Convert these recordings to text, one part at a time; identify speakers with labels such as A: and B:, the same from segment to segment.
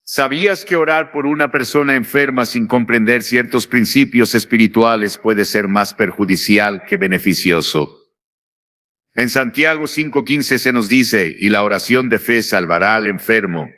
A: ¿Sabías que orar por una persona enferma sin comprender ciertos principios espirituales puede ser más perjudicial que beneficioso? En Santiago 5:15 se nos dice, y la oración de fe salvará al enfermo,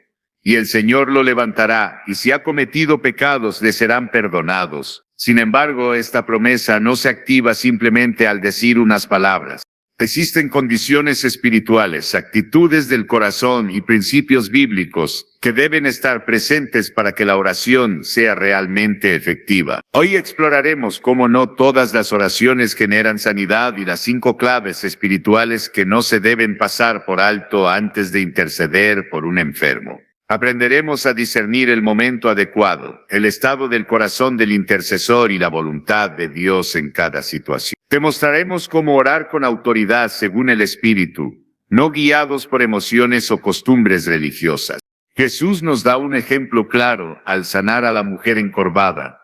A: y el Señor lo levantará, y si ha cometido pecados le serán perdonados. Sin embargo, esta promesa no se activa simplemente al decir unas palabras. Existen condiciones espirituales, actitudes del corazón y principios bíblicos que deben estar presentes para que la oración sea realmente efectiva. Hoy exploraremos cómo no todas las oraciones generan sanidad y las 5 claves espirituales que no se deben pasar por alto antes de interceder por un enfermo. Aprenderemos a discernir el momento adecuado, el estado del corazón del intercesor y la voluntad de Dios en cada situación. Demostraremos cómo orar con autoridad según el Espíritu, no guiados por emociones o costumbres religiosas. Jesús nos da un ejemplo claro al sanar a la mujer encorvada,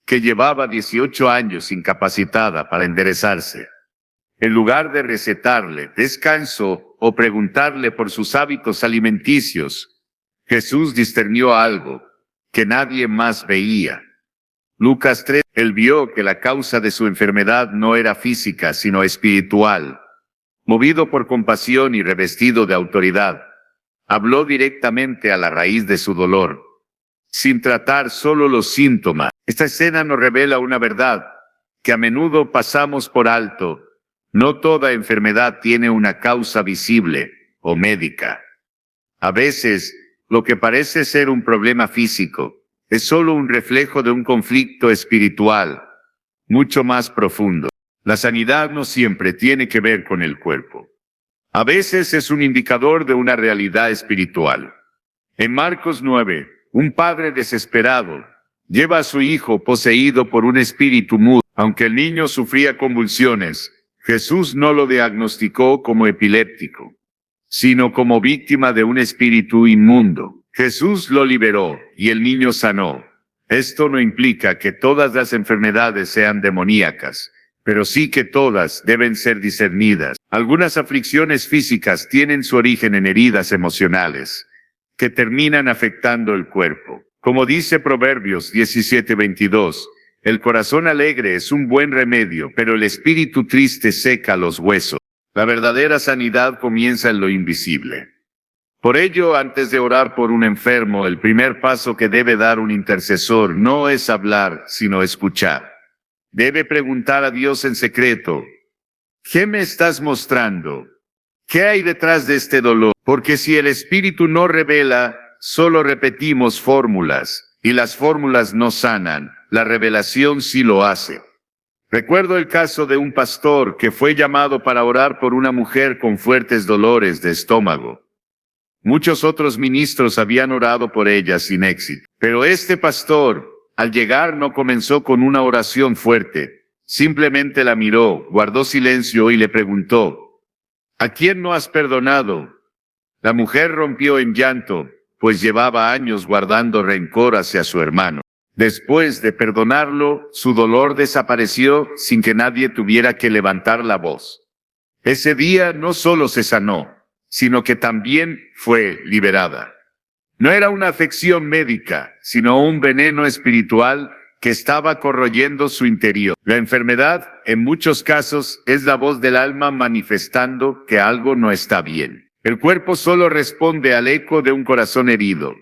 A: que llevaba 18 años incapacitada para enderezarse. En lugar de recetarle descanso o preguntarle por sus hábitos alimenticios, Jesús discernió algo que nadie más veía. Lucas 3, él vio que la causa de su enfermedad no era física, sino espiritual. Movido por compasión y revestido de autoridad, habló directamente a la raíz de su dolor, sin tratar solo los síntomas. Esta escena nos revela una verdad que a menudo pasamos por alto. No toda enfermedad tiene una causa visible o médica. A veces, lo que parece ser un problema físico es solo un reflejo de un conflicto espiritual mucho más profundo. La sanidad no siempre tiene que ver con el cuerpo. A veces es un indicador de una realidad espiritual. En Marcos 9, un padre desesperado lleva a su hijo poseído por un espíritu mudo. Aunque el niño sufría convulsiones, Jesús no lo diagnosticó como epiléptico, sino como víctima de un espíritu inmundo. Jesús lo liberó y el niño sanó. Esto no implica que todas las enfermedades sean demoníacas, pero sí que todas deben ser discernidas. Algunas aflicciones físicas tienen su origen en heridas emocionales, que terminan afectando el cuerpo. Como dice Proverbios 17:22, el corazón alegre es un buen remedio, pero el espíritu triste seca los huesos. La verdadera sanidad comienza en lo invisible. Por ello, antes de orar por un enfermo, el primer paso que debe dar un intercesor no es hablar, sino escuchar. Debe preguntar a Dios en secreto, ¿qué me estás mostrando? ¿Qué hay detrás de este dolor? Porque si el Espíritu no revela, solo repetimos fórmulas, y las fórmulas no sanan, la revelación sí lo hace. Recuerdo el caso de un pastor que fue llamado para orar por una mujer con fuertes dolores de estómago. Muchos otros ministros habían orado por ella sin éxito. Pero este pastor, al llegar, no comenzó con una oración fuerte. Simplemente la miró, guardó silencio y le preguntó, ¿a quién no has perdonado? La mujer rompió en llanto, pues llevaba años guardando rencor hacia su hermano. Después de perdonarlo, su dolor desapareció sin que nadie tuviera que levantar la voz. Ese día no solo se sanó, sino que también fue liberada. No era una afección médica, sino un veneno espiritual que estaba corroyendo su interior. La enfermedad, en muchos casos, es la voz del alma manifestando que algo no está bien. El cuerpo solo responde al eco de un corazón herido,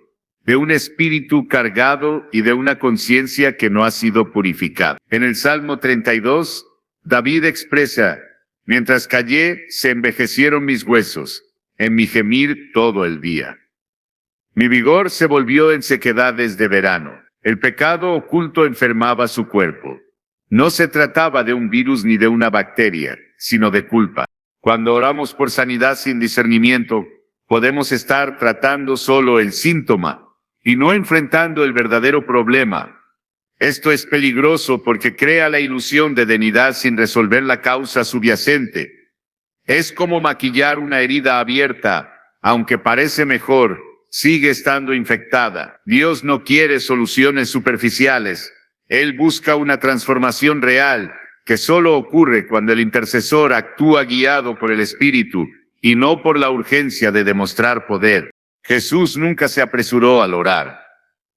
A: de un espíritu cargado y de una conciencia que no ha sido purificada. En el Salmo 32, David expresa, mientras callé, se envejecieron mis huesos, en mi gemir todo el día. Mi vigor se volvió en sequedades de verano. El pecado oculto enfermaba su cuerpo. No se trataba de un virus ni de una bacteria, sino de culpa. Cuando oramos por sanidad sin discernimiento, podemos estar tratando solo el síntoma y no enfrentando el verdadero problema. Esto es peligroso porque crea la ilusión de dignidad sin resolver la causa subyacente. Es como maquillar una herida abierta, aunque parece mejor, sigue estando infectada. Dios no quiere soluciones superficiales. Él busca una transformación real, que solo ocurre cuando el intercesor actúa guiado por el Espíritu y no por la urgencia de demostrar poder. Jesús nunca se apresuró al orar.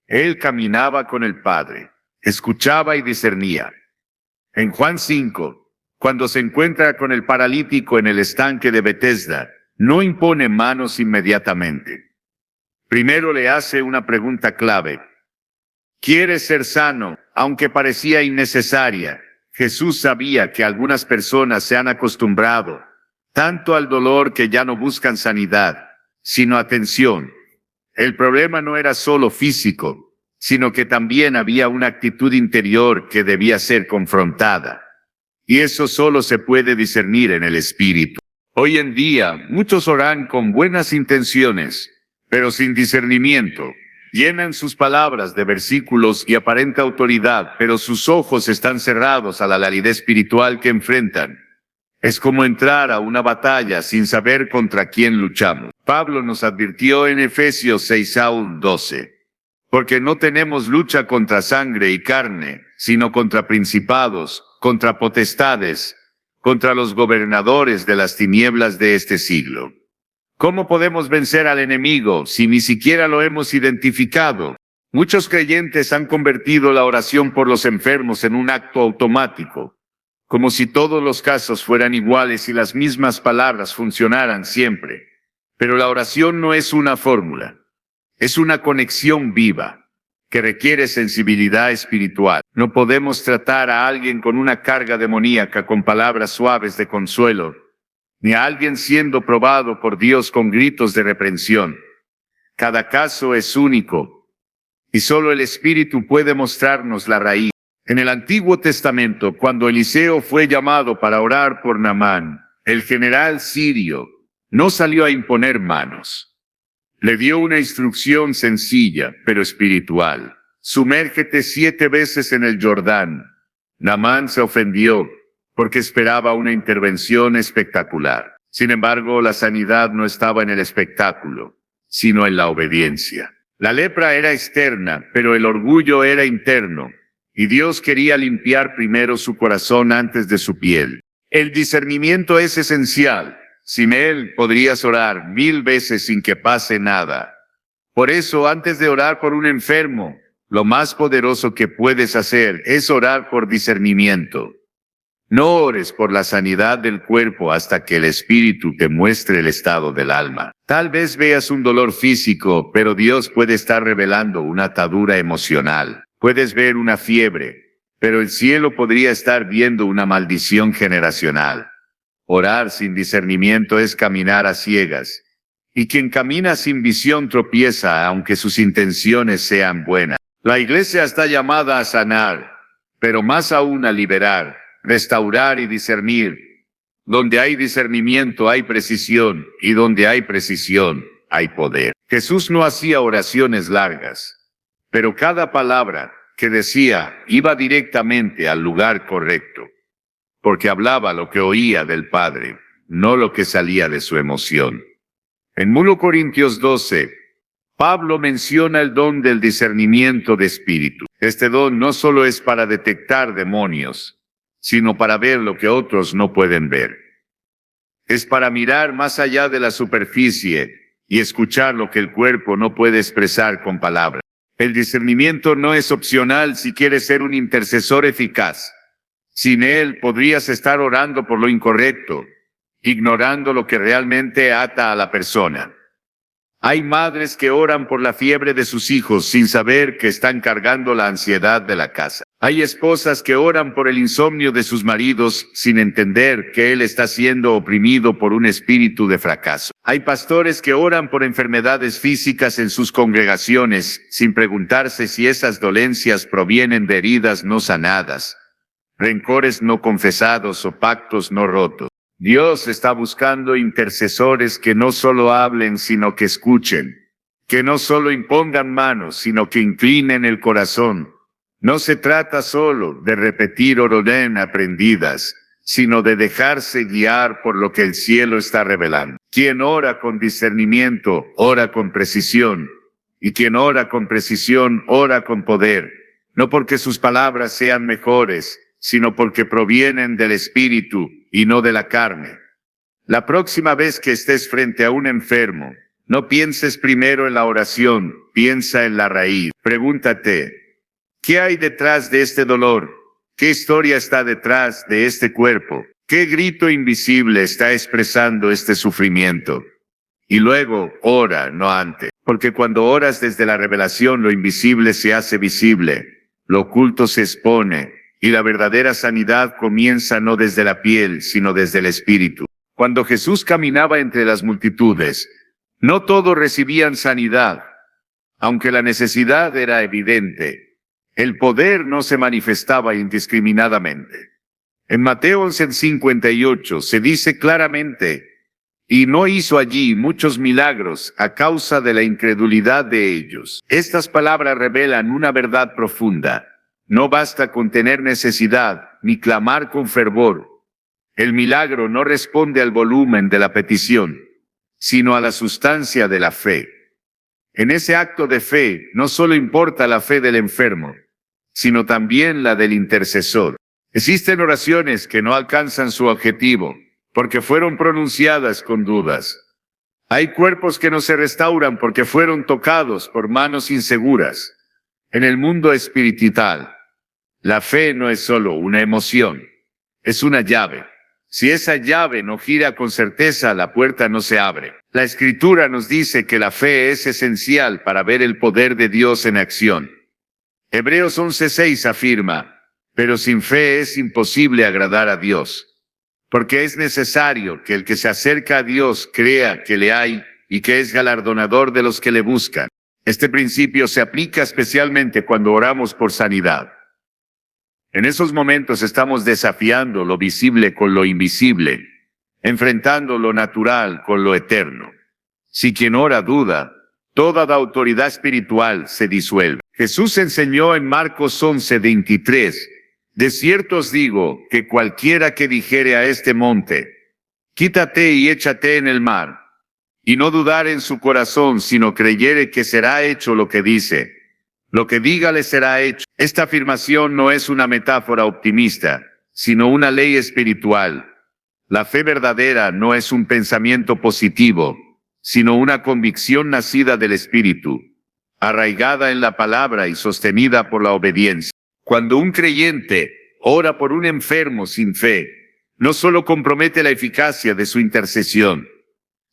A: Él caminaba con el Padre, escuchaba y discernía. En Juan 5, cuando se encuentra con el paralítico en el estanque de Betesda, no impone manos inmediatamente. Primero le hace una pregunta clave. ¿Quieres ser sano? Aunque parecía innecesaria, Jesús sabía que algunas personas se han acostumbrado tanto al dolor que ya no buscan sanidad, sino atención. El problema no era solo físico, sino que también había una actitud interior que debía ser confrontada. Y eso solo se puede discernir en el espíritu. Hoy en día, muchos oran con buenas intenciones, pero sin discernimiento. Llenan sus palabras de versículos y aparenta autoridad, pero sus ojos están cerrados a la realidad espiritual que enfrentan. Es como entrar a una batalla sin saber contra quién luchamos. Pablo nos advirtió en Efesios 6:12. Porque no tenemos lucha contra sangre y carne, sino contra principados, contra potestades, contra los gobernadores de las tinieblas de este siglo. ¿Cómo podemos vencer al enemigo si ni siquiera lo hemos identificado? Muchos creyentes han convertido la oración por los enfermos en un acto automático, como si todos los casos fueran iguales y las mismas palabras funcionaran siempre. Pero la oración no es una fórmula, es una conexión viva, que requiere sensibilidad espiritual. No podemos tratar a alguien con una carga demoníaca con palabras suaves de consuelo, ni a alguien siendo probado por Dios con gritos de reprensión. Cada caso es único, y solo el Espíritu puede mostrarnos la raíz. En el Antiguo Testamento, cuando Eliseo fue llamado para orar por Naamán, el general sirio no salió a imponer manos. Le dio una instrucción sencilla, pero espiritual. Sumérgete 7 veces en el Jordán. Naamán se ofendió, porque esperaba una intervención espectacular. Sin embargo, la sanidad no estaba en el espectáculo, sino en la obediencia. La lepra era externa, pero el orgullo era interno. Y Dios quería limpiar primero su corazón antes de su piel. El discernimiento es esencial. Sin él podrías orar 1000 veces sin que pase nada. Por eso, antes de orar por un enfermo, lo más poderoso que puedes hacer es orar por discernimiento. No ores por la sanidad del cuerpo hasta que el Espíritu te muestre el estado del alma. Tal vez veas un dolor físico, pero Dios puede estar revelando una atadura emocional. Puedes ver una fiebre, pero el cielo podría estar viendo una maldición generacional. Orar sin discernimiento es caminar a ciegas. Y quien camina sin visión tropieza, aunque sus intenciones sean buenas. La iglesia está llamada a sanar, pero más aún a liberar, restaurar y discernir. Donde hay discernimiento hay precisión, y donde hay precisión hay poder. Jesús no hacía oraciones largas, pero cada palabra que decía iba directamente al lugar correcto, porque hablaba lo que oía del Padre, no lo que salía de su emoción. En 1 Corintios 12, Pablo menciona el don del discernimiento de espíritu. Este don no solo es para detectar demonios, sino para ver lo que otros no pueden ver. Es para mirar más allá de la superficie y escuchar lo que el cuerpo no puede expresar con palabras. El discernimiento no es opcional si quieres ser un intercesor eficaz. Sin él podrías estar orando por lo incorrecto, ignorando lo que realmente ata a la persona. Hay madres que oran por la fiebre de sus hijos sin saber que están cargando la ansiedad de la casa. Hay esposas que oran por el insomnio de sus maridos sin entender que él está siendo oprimido por un espíritu de fracaso. Hay pastores que oran por enfermedades físicas en sus congregaciones sin preguntarse si esas dolencias provienen de heridas no sanadas, rencores no confesados o pactos no rotos. Dios está buscando intercesores que no solo hablen, sino que escuchen, que no solo impongan manos, sino que inclinen el corazón. No se trata solo de repetir oraciones aprendidas, sino de dejarse guiar por lo que el cielo está revelando. Quien ora con discernimiento, ora con precisión, y quien ora con precisión, ora con poder, no porque sus palabras sean mejores, sino porque provienen del Espíritu y no de la carne. La próxima vez que estés frente a un enfermo, No pienses primero en la oración, piensa en la raíz. Pregúntate, ¿qué hay detrás de este dolor? ¿Qué historia está detrás de este cuerpo? ¿Qué grito invisible está expresando este sufrimiento? Y luego, ora, no antes. Porque cuando oras desde la revelación, lo invisible se hace visible, lo oculto se expone, y la verdadera sanidad comienza no desde la piel, sino desde el espíritu. Cuando Jesús caminaba entre las multitudes, no todos recibían sanidad, aunque la necesidad era evidente. El poder no se manifestaba indiscriminadamente. En Mateo 11:58 se dice claramente, y no hizo allí muchos milagros a causa de la incredulidad de ellos. Estas palabras revelan una verdad profunda. No basta con tener necesidad, ni clamar con fervor. El milagro no responde al volumen de la petición, sino a la sustancia de la fe. En ese acto de fe no solo importa la fe del enfermo, sino también la del intercesor. Existen oraciones que no alcanzan su objetivo, porque fueron pronunciadas con dudas. Hay cuerpos que no se restauran porque fueron tocados por manos inseguras. En el mundo espiritual, la fe no es solo una emoción, es una llave. Si esa llave no gira con certeza, la puerta no se abre. La Escritura nos dice que la fe es esencial para ver el poder de Dios en acción. Hebreos 11:6 afirma, pero sin fe es imposible agradar a Dios. Porque es necesario que el que se acerca a Dios crea que le hay y que es galardonador de los que le buscan. Este principio se aplica especialmente cuando oramos por sanidad. En esos momentos estamos desafiando lo visible con lo invisible, enfrentando lo natural con lo eterno. Si quien ora duda, toda la autoridad espiritual se disuelve. Jesús enseñó en Marcos 11:23, de cierto os digo que cualquiera que dijere a este monte, quítate y échate en el mar, y no dudar en su corazón, sino creyere que será hecho lo que dice, lo que diga le será hecho. Esta afirmación no es una metáfora optimista, sino una ley espiritual. La fe verdadera no es un pensamiento positivo, sino una convicción nacida del Espíritu, arraigada en la palabra y sostenida por la obediencia. Cuando un creyente ora por un enfermo sin fe, no solo compromete la eficacia de su intercesión,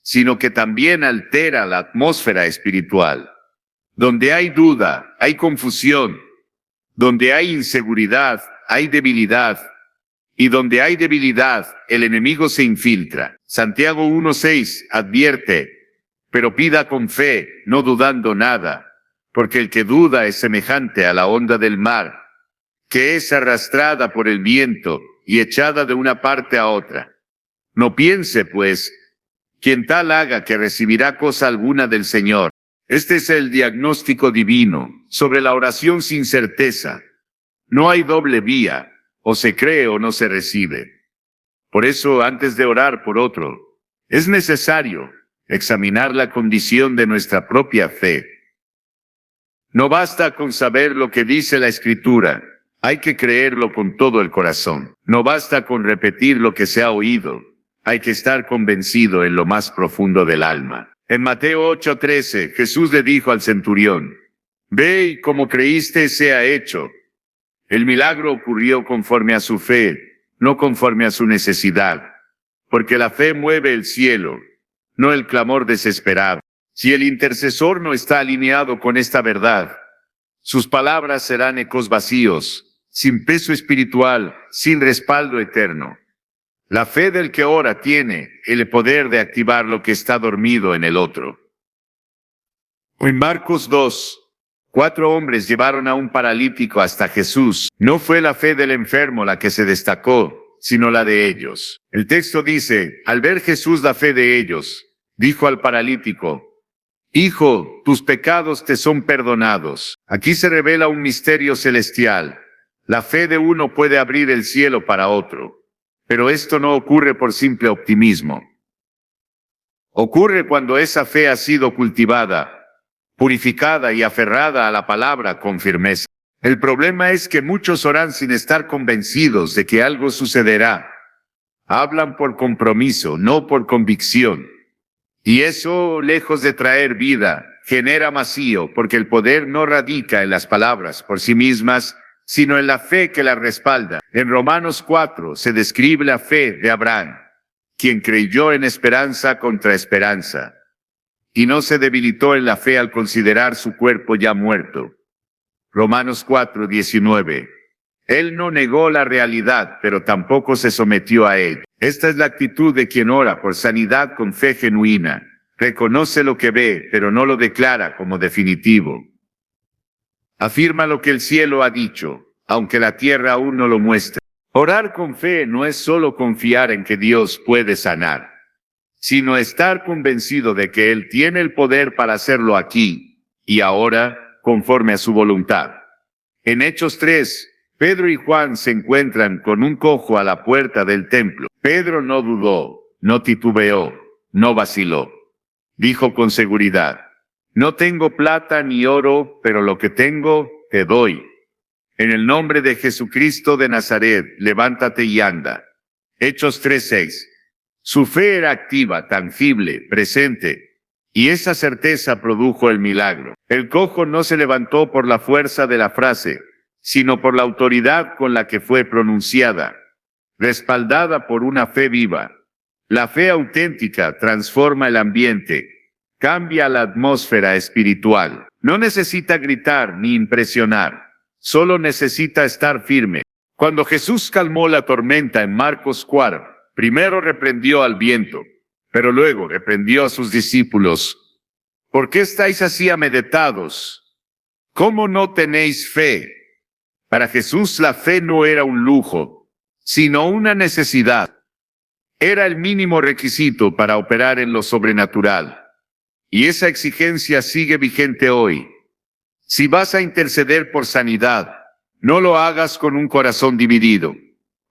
A: sino que también altera la atmósfera espiritual. Donde hay duda, hay confusión. Donde hay inseguridad, hay debilidad. Y donde hay debilidad, el enemigo se infiltra. Santiago 1:6 advierte, pero pida con fe, no dudando nada, porque el que duda es semejante a la onda del mar, que es arrastrada por el viento y echada de una parte a otra. No piense, pues, quien tal haga que recibirá cosa alguna del Señor. Este es el diagnóstico divino sobre la oración sin certeza. No hay doble vía, o se cree o no se recibe. Por eso, antes de orar por otro, es necesario examinar la condición de nuestra propia fe. No basta con saber lo que dice la Escritura, hay que creerlo con todo el corazón. No basta con repetir lo que se ha oído, hay que estar convencido en lo más profundo del alma. En Mateo 8:13, Jesús le dijo al centurión, ve y como creíste sea hecho. El milagro ocurrió conforme a su fe, no conforme a su necesidad, porque la fe mueve el cielo, no el clamor desesperado. Si el intercesor no está alineado con esta verdad, sus palabras serán ecos vacíos, sin peso espiritual, sin respaldo eterno. La fe del que ora tiene el poder de activar lo que está dormido en el otro. En Marcos 2, 4 hombres llevaron a un paralítico hasta Jesús. No fue la fe del enfermo la que se destacó, sino la de ellos. El texto dice, al ver Jesús la fe de ellos, dijo al paralítico, hijo, tus pecados te son perdonados. Aquí se revela un misterio celestial. La fe de uno puede abrir el cielo para otro. Pero esto no ocurre por simple optimismo. Ocurre cuando esa fe ha sido cultivada, purificada y aferrada a la palabra con firmeza. El problema es que muchos oran sin estar convencidos de que algo sucederá. Hablan por compromiso, no por convicción. Y eso, lejos de traer vida, genera vacío, porque el poder no radica en las palabras por sí mismas, sino en la fe que las respalda. En Romanos 4 se describe la fe de Abraham, quien creyó en esperanza contra esperanza, y no se debilitó en la fe al considerar su cuerpo ya muerto. Romanos 4:19. Él no negó la realidad, pero tampoco se sometió a él. Esta es la actitud de quien ora por sanidad con fe genuina. Reconoce lo que ve, pero no lo declara como definitivo. Afirma lo que el cielo ha dicho, aunque la tierra aún no lo muestre. Orar con fe no es solo confiar en que Dios puede sanar, sino estar convencido de que Él tiene el poder para hacerlo aquí y ahora, conforme a su voluntad. En Hechos 3, Pedro y Juan se encuentran con un cojo a la puerta del templo. Pedro no dudó, no titubeó, no vaciló. Dijo con seguridad: no tengo plata ni oro, pero lo que tengo te doy. En el nombre de Jesucristo de Nazaret, levántate y anda. Hechos 3:6. Su fe era activa, tangible, presente, y esa certeza produjo el milagro. El cojo no se levantó por la fuerza de la frase, sino por la autoridad con la que fue pronunciada, respaldada por una fe viva. La fe auténtica transforma el ambiente, cambia la atmósfera espiritual. No necesita gritar ni impresionar, solo necesita estar firme. Cuando Jesús calmó la tormenta en Marcos 4, primero reprendió al viento, pero luego reprendió a sus discípulos. ¿Por qué estáis así amedrentados? ¿Cómo no tenéis fe? Para Jesús la fe no era un lujo, sino una necesidad. Era el mínimo requisito para operar en lo sobrenatural. Y esa exigencia sigue vigente hoy. Si vas a interceder por sanidad, no lo hagas con un corazón dividido,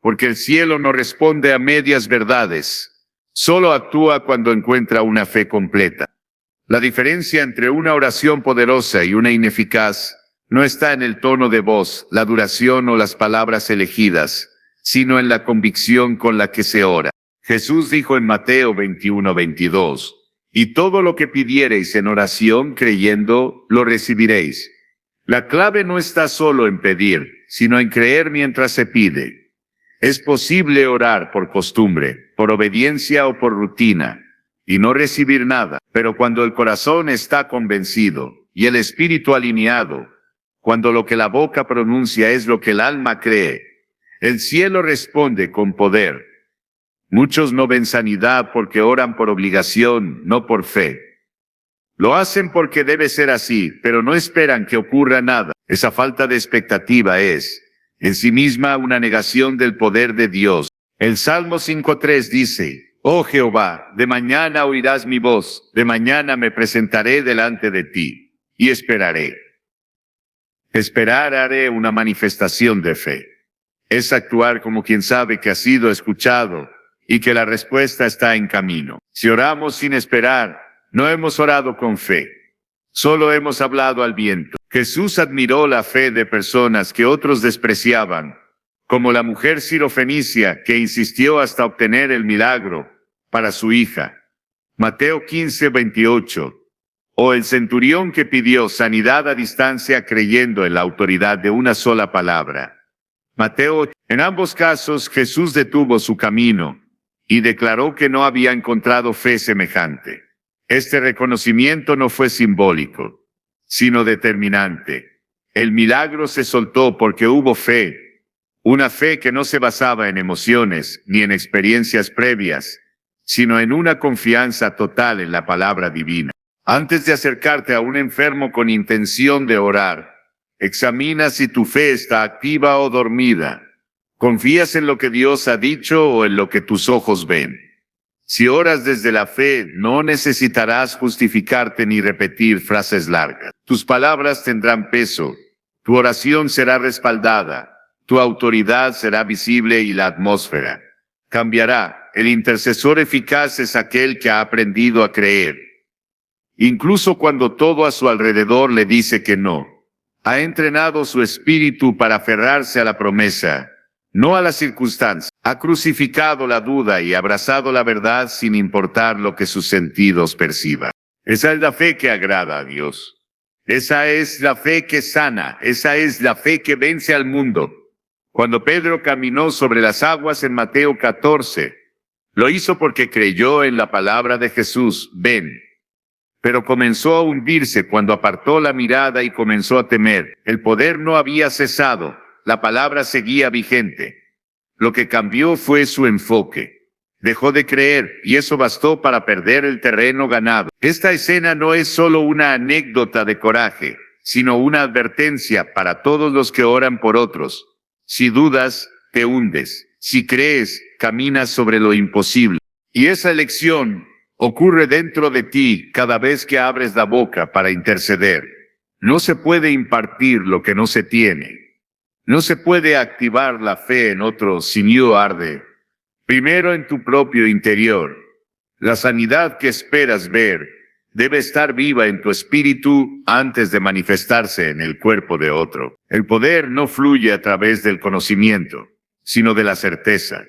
A: porque el cielo no responde a medias verdades, solo actúa cuando encuentra una fe completa. La diferencia entre una oración poderosa y una ineficaz no está en el tono de voz, la duración o las palabras elegidas, sino en la convicción con la que se ora. Jesús dijo en Mateo 21:22, y todo lo que pidiereis en oración creyendo, lo recibiréis. La clave no está solo en pedir, sino en creer mientras se pide. Es posible orar por costumbre, por obediencia o por rutina, y no recibir nada, pero cuando el corazón está convencido y el espíritu alineado, cuando lo que la boca pronuncia es lo que el alma cree, el cielo responde con poder. Muchos no ven sanidad porque oran por obligación, no por fe. Lo hacen porque debe ser así, pero no esperan que ocurra nada. Esa falta de expectativa es, en sí misma, una negación del poder de Dios. El Salmo 5:3 dice: oh Jehová, de mañana oirás mi voz, de mañana me presentaré delante de ti, y esperaré. Esperar haré una manifestación de fe. Es actuar como quien sabe que ha sido escuchado y que la respuesta está en camino. Si oramos sin esperar, no hemos orado con fe. Solo hemos hablado al viento. Jesús admiró la fe de personas que otros despreciaban, como la mujer sirofenicia que insistió hasta obtener el milagro para su hija. Mateo 15:28. O el centurión que pidió sanidad a distancia creyendo en la autoridad de una sola palabra. Mateo 8. En ambos casos Jesús detuvo su camino y declaró que no había encontrado fe semejante. Este reconocimiento no fue simbólico, sino determinante. El milagro se soltó porque hubo fe, una fe que no se basaba en emociones ni en experiencias previas, sino en una confianza total en la palabra divina. Antes de acercarte a un enfermo con intención de orar, examina si tu fe está activa o dormida. ¿Confías en lo que Dios ha dicho o en lo que tus ojos ven? Si oras desde la fe, no necesitarás justificarte ni repetir frases largas. Tus palabras tendrán peso, tu oración será respaldada, tu autoridad será visible y la atmósfera cambiará. El intercesor eficaz es aquel que ha aprendido a creer. Incluso cuando todo a su alrededor le dice que no, ha entrenado su espíritu para aferrarse a la promesa, no a las circunstancias. Ha crucificado la duda y abrazado la verdad sin importar lo que sus sentidos perciban. Esa es la fe que agrada a Dios. Esa es la fe que sana. Esa es la fe que vence al mundo. Cuando Pedro caminó sobre las aguas en Mateo 14, lo hizo porque creyó en la palabra de Jesús, ven. Pero comenzó a hundirse cuando apartó la mirada y comenzó a temer. El poder no había cesado, la palabra seguía vigente. Lo que cambió fue su enfoque. Dejó de creer y eso bastó para perder el terreno ganado. Esta escena no es solo una anécdota de coraje, sino una advertencia para todos los que oran por otros. Si dudas, te hundes. Si crees, caminas sobre lo imposible. Y esa elección ocurre dentro de ti cada vez que abres la boca para interceder. No se puede impartir lo que no se tiene. No se puede activar la fe en otros si no arde. Primero en tu propio interior. La sanidad que esperas ver debe estar viva en tu espíritu antes de manifestarse en el cuerpo de otro. El poder no fluye a través del conocimiento, sino de la certeza.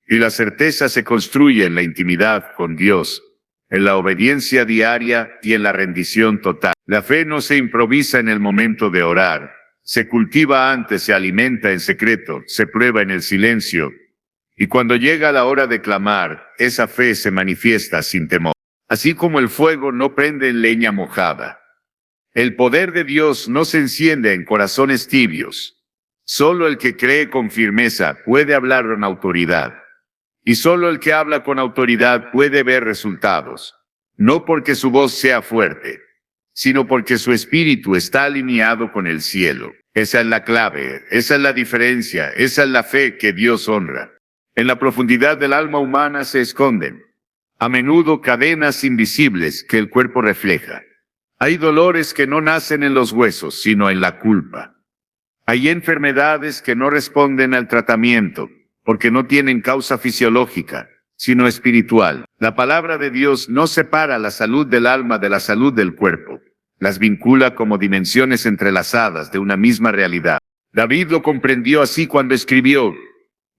A: Y la certeza se construye en la intimidad con Dios, en la obediencia diaria y en la rendición total. La fe no se improvisa en el momento de orar. Se cultiva antes, se alimenta en secreto, se prueba en el silencio. Y cuando llega la hora de clamar, esa fe se manifiesta sin temor. Así como el fuego no prende en leña mojada. El poder de Dios no se enciende en corazones tibios. Solo el que cree con firmeza puede hablar con autoridad. Y solo el que habla con autoridad puede ver resultados. No porque su voz sea fuerte, sino porque su espíritu está alineado con el cielo. Esa es la clave, esa es la diferencia, esa es la fe que Dios honra. En la profundidad del alma humana se esconden, a menudo, cadenas invisibles que el cuerpo refleja. Hay dolores que no nacen en los huesos, sino en la culpa. Hay enfermedades que no responden al tratamiento, porque no tienen causa fisiológica, sino espiritual. La palabra de Dios no separa la salud del alma de la salud del cuerpo. Las vincula como dimensiones entrelazadas de una misma realidad. David lo comprendió así cuando escribió: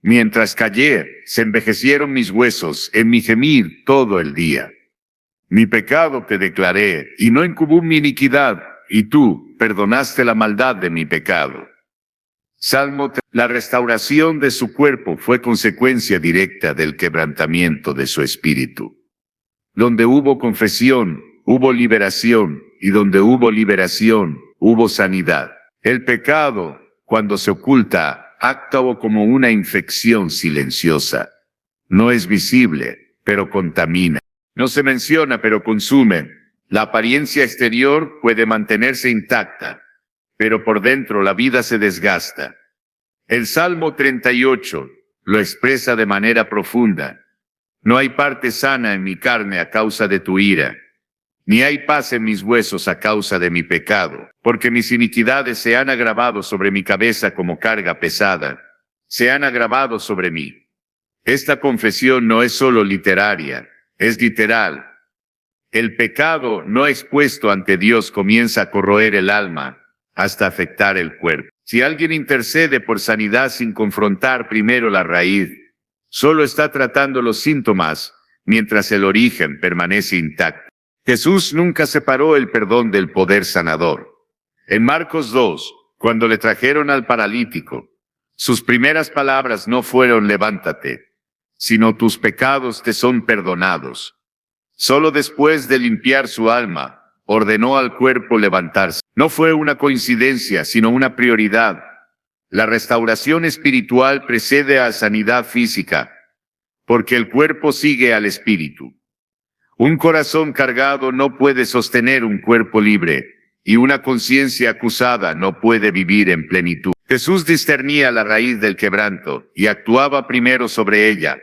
A: mientras callé, se envejecieron mis huesos en mi gemir todo el día. Mi pecado te declaré, y no incubó mi iniquidad, y tú perdonaste la maldad de mi pecado. Salmo 3. La restauración de su cuerpo fue consecuencia directa del quebrantamiento de su espíritu. Donde hubo confesión, hubo liberación, y donde hubo liberación, hubo sanidad. El pecado, cuando se oculta, actúa como una infección silenciosa. No es visible, pero contamina. No se menciona, pero consume. La apariencia exterior puede mantenerse intacta, pero por dentro la vida se desgasta. El Salmo 38 lo expresa de manera profunda. No hay parte sana en mi carne a causa de tu ira, ni hay paz en mis huesos a causa de mi pecado, porque mis iniquidades se han agravado sobre mi cabeza como carga pesada, se han agravado sobre mí. Esta confesión no es solo literaria, es literal. El pecado no expuesto ante Dios comienza a corroer el alma hasta afectar el cuerpo. Si alguien intercede por sanidad sin confrontar primero la raíz, solo está tratando los síntomas, mientras el origen permanece intacto. Jesús nunca separó el perdón del poder sanador. En Marcos 2, cuando le trajeron al paralítico, sus primeras palabras no fueron levántate, sino tus pecados te son perdonados. Solo después de limpiar su alma, ordenó al cuerpo levantarse. No fue una coincidencia, sino una prioridad. La restauración espiritual precede a sanidad física, porque el cuerpo sigue al espíritu. Un corazón cargado no puede sostener un cuerpo libre, y una conciencia acusada no puede vivir en plenitud. Jesús discernía la raíz del quebranto, y actuaba primero sobre ella.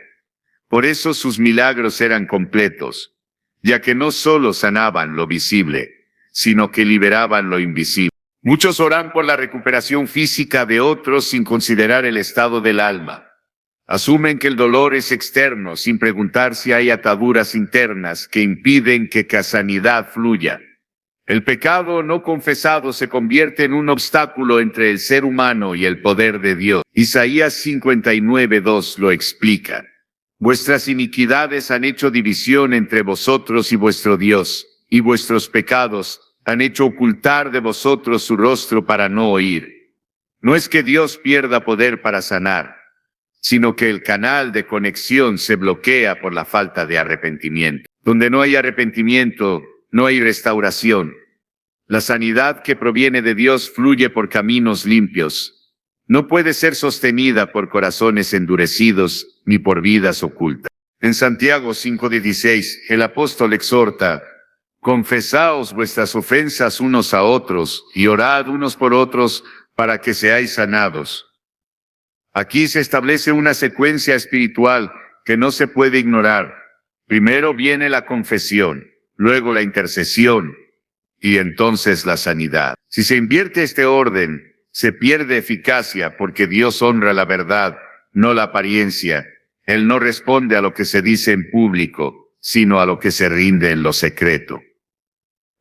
A: Por eso sus milagros eran completos, ya que no solo sanaban lo visible, sino que liberaban lo invisible. Muchos oran por la recuperación física de otros sin considerar el estado del alma. Asumen que el dolor es externo sin preguntar si hay ataduras internas que impiden que la sanidad fluya. El pecado no confesado se convierte en un obstáculo entre el ser humano y el poder de Dios. Isaías 59:2 lo explica. Vuestras iniquidades han hecho división entre vosotros y vuestro Dios, y vuestros pecados han hecho ocultar de vosotros su rostro para no oír. No es que Dios pierda poder para sanar, sino que el canal de conexión se bloquea por la falta de arrepentimiento. Donde no hay arrepentimiento, no hay restauración. La sanidad que proviene de Dios fluye por caminos limpios. No puede ser sostenida por corazones endurecidos ni por vidas ocultas. En Santiago 5:16, el apóstol exhorta: confesaos vuestras ofensas unos a otros y orad unos por otros para que seáis sanados. Aquí se establece una secuencia espiritual que no se puede ignorar. Primero viene la confesión, luego la intercesión y entonces la sanidad. Si se invierte este orden, se pierde eficacia porque Dios honra la verdad, no la apariencia. Él no responde a lo que se dice en público, sino a lo que se rinde en lo secreto.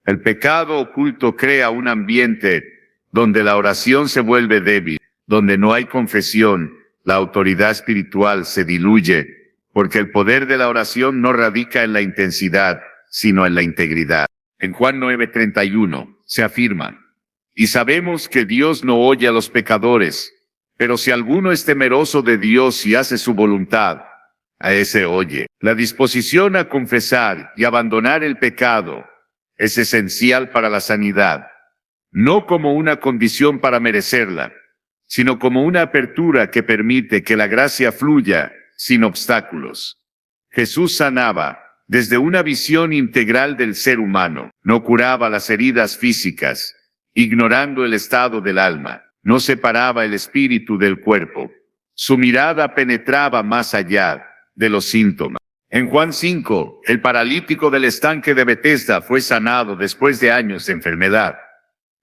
A: El pecado oculto crea un ambiente donde la oración se vuelve débil, donde no hay confesión, la autoridad espiritual se diluye, porque el poder de la oración no radica en la intensidad, sino en la integridad. En Juan 9:31 se afirma: y sabemos que Dios no oye a los pecadores, pero si alguno es temeroso de Dios y hace su voluntad, a ese oye. La disposición a confesar y abandonar el pecado es esencial para la sanidad, no como una condición para merecerla, sino como una apertura que permite que la gracia fluya sin obstáculos. Jesús sanaba desde una visión integral del ser humano. No curaba las heridas físicas, ignorando el estado del alma. No separaba el espíritu del cuerpo. Su mirada penetraba más allá de los síntomas. En Juan 5, el paralítico del estanque de Betesda fue sanado después de años de enfermedad.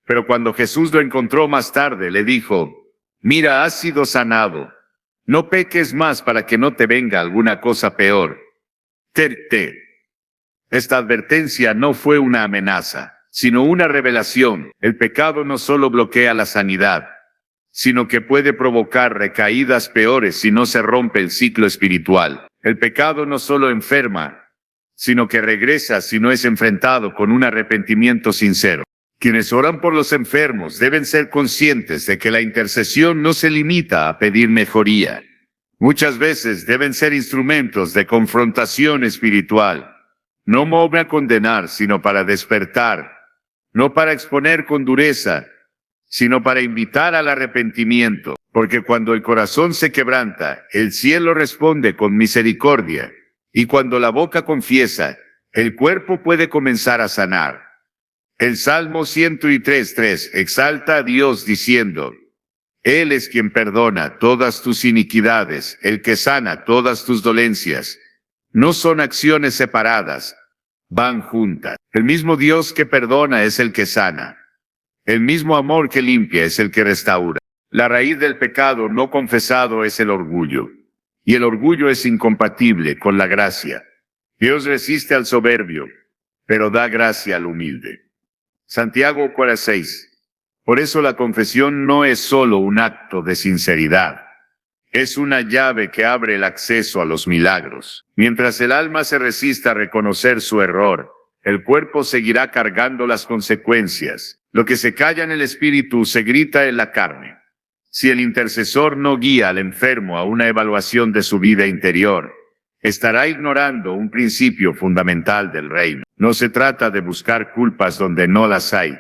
A: Pero cuando Jesús lo encontró más tarde, le dijo: mira, has sido sanado. No peques más para que no te venga alguna cosa peor. Esta advertencia no fue una amenaza, sino una revelación. El pecado no solo bloquea la sanidad, sino que puede provocar recaídas peores si no se rompe el ciclo espiritual. El pecado no solo enferma, sino que regresa si no es enfrentado con un arrepentimiento sincero. Quienes oran por los enfermos deben ser conscientes de que la intercesión no se limita a pedir mejoría. Muchas veces deben ser instrumentos de confrontación espiritual, no para condenar, sino para despertar, no para exponer con dureza, sino para invitar al arrepentimiento, porque cuando el corazón se quebranta, el cielo responde con misericordia, y cuando la boca confiesa, el cuerpo puede comenzar a sanar. El Salmo 103:3 exalta a Dios diciendo: Él es quien perdona todas tus iniquidades, el que sana todas tus dolencias. No son acciones separadas, van juntas. El mismo Dios que perdona es el que sana. El mismo amor que limpia es el que restaura. La raíz del pecado no confesado es el orgullo, y el orgullo es incompatible con la gracia. Dios resiste al soberbio, pero da gracia al humilde. Santiago 4:6. Por eso la confesión no es solo un acto de sinceridad. Es una llave que abre el acceso a los milagros. Mientras el alma se resista a reconocer su error, el cuerpo seguirá cargando las consecuencias. Lo que se calla en el espíritu se grita en la carne. Si el intercesor no guía al enfermo a una evaluación de su vida interior, estará ignorando un principio fundamental del reino. No se trata de buscar culpas donde no las hay,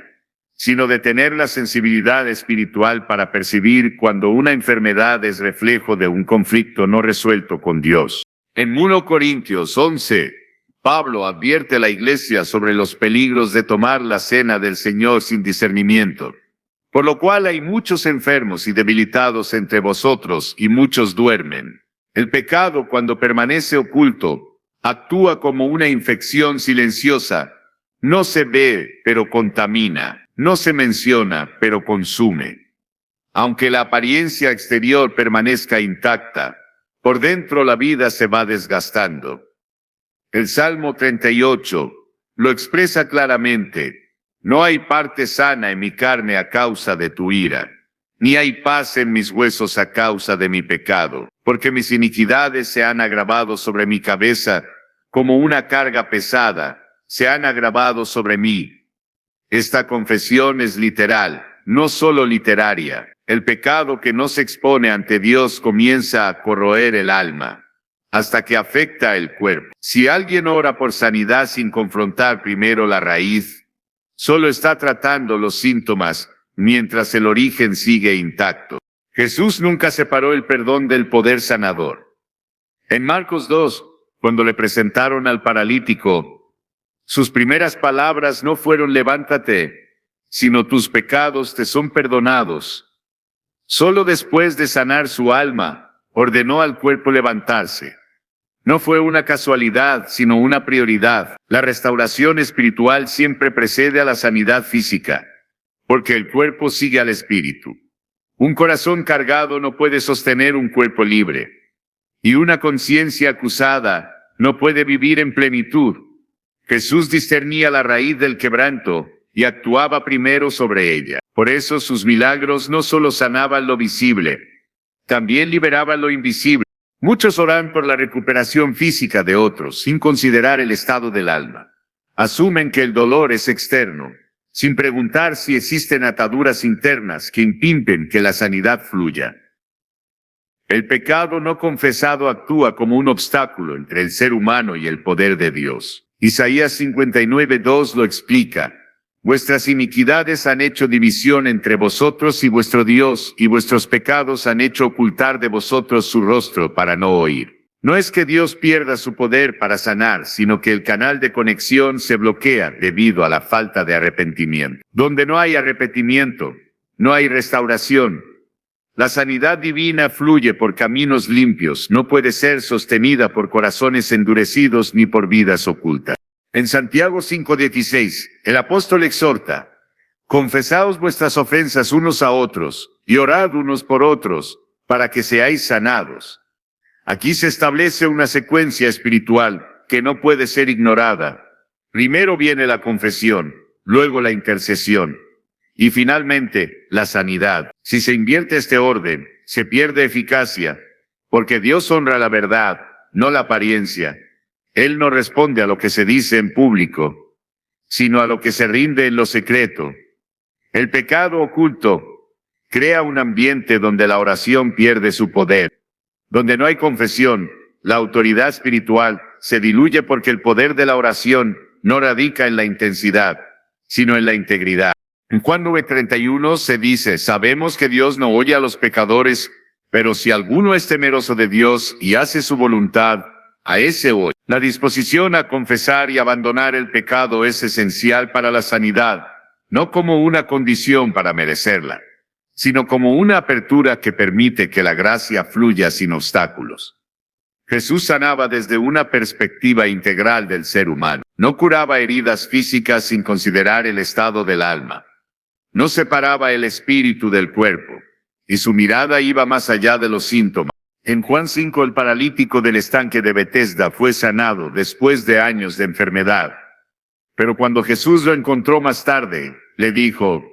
A: sino de tener la sensibilidad espiritual para percibir cuando una enfermedad es reflejo de un conflicto no resuelto con Dios. En 1 Corintios 11, Pablo advierte a la iglesia sobre los peligros de tomar la cena del Señor sin discernimiento, por lo cual hay muchos enfermos y debilitados entre vosotros y muchos duermen. El pecado, cuando permanece oculto, actúa como una infección silenciosa. No se ve, pero contamina. No se menciona, pero consume. Aunque la apariencia exterior permanezca intacta, por dentro la vida se va desgastando. El Salmo 38 lo expresa claramente: No hay parte sana en mi carne a causa de tu ira, ni hay paz en mis huesos a causa de mi pecado, porque mis iniquidades se han agravado sobre mi cabeza como una carga pesada, se han agravado sobre mí. Esta confesión es literal, no solo literaria. El pecado que no se expone ante Dios comienza a corroer el alma, hasta que afecta el cuerpo. Si alguien ora por sanidad sin confrontar primero la raíz, solo está tratando los síntomas, mientras el origen sigue intacto. Jesús nunca separó el perdón del poder sanador. En Marcos 2, cuando le presentaron al paralítico, sus primeras palabras no fueron levántate, sino tus pecados te son perdonados. Solo después de sanar su alma, ordenó al cuerpo levantarse. No fue una casualidad, sino una prioridad. La restauración espiritual siempre precede a la sanidad física, porque el cuerpo sigue al espíritu. Un corazón cargado no puede sostener un cuerpo libre, y una conciencia acusada no puede vivir en plenitud. Jesús discernía la raíz del quebranto y actuaba primero sobre ella. Por eso sus milagros no solo sanaban lo visible, también liberaban lo invisible. Muchos oran por la recuperación física de otros, sin considerar el estado del alma. Asumen que el dolor es externo, sin preguntar si existen ataduras internas que impiden que la sanidad fluya. El pecado no confesado actúa como un obstáculo entre el ser humano y el poder de Dios. Isaías 59:2 lo explica. Vuestras iniquidades han hecho división entre vosotros y vuestro Dios, y vuestros pecados han hecho ocultar de vosotros su rostro para no oír. No es que Dios pierda su poder para sanar, sino que el canal de conexión se bloquea debido a la falta de arrepentimiento. Donde no hay arrepentimiento, no hay restauración. La sanidad divina fluye por caminos limpios, no puede ser sostenida por corazones endurecidos ni por vidas ocultas. En Santiago 5:16, el apóstol exhorta, confesaos vuestras ofensas unos a otros, y orad unos por otros, para que seáis sanados. Aquí se establece una secuencia espiritual que no puede ser ignorada. Primero viene la confesión, luego la intercesión, y finalmente la sanidad. Si se invierte este orden, se pierde eficacia, porque Dios honra la verdad, no la apariencia. Él no responde a lo que se dice en público, sino a lo que se rinde en lo secreto. El pecado oculto crea un ambiente donde la oración pierde su poder. Donde no hay confesión, la autoridad espiritual se diluye porque el poder de la oración no radica en la intensidad, sino en la integridad. En Juan 9:31 se dice, sabemos que Dios no oye a los pecadores, pero si alguno es temeroso de Dios y hace su voluntad, a ese oye. La disposición a confesar y abandonar el pecado es esencial para la sanidad, no como una condición para merecerla, sino como una apertura que permite que la gracia fluya sin obstáculos. Jesús sanaba desde una perspectiva integral del ser humano. No curaba heridas físicas sin considerar el estado del alma. No separaba el espíritu del cuerpo, y su mirada iba más allá de los síntomas. En Juan 5 el paralítico del estanque de Betesda fue sanado después de años de enfermedad. Pero cuando Jesús lo encontró más tarde, le dijo,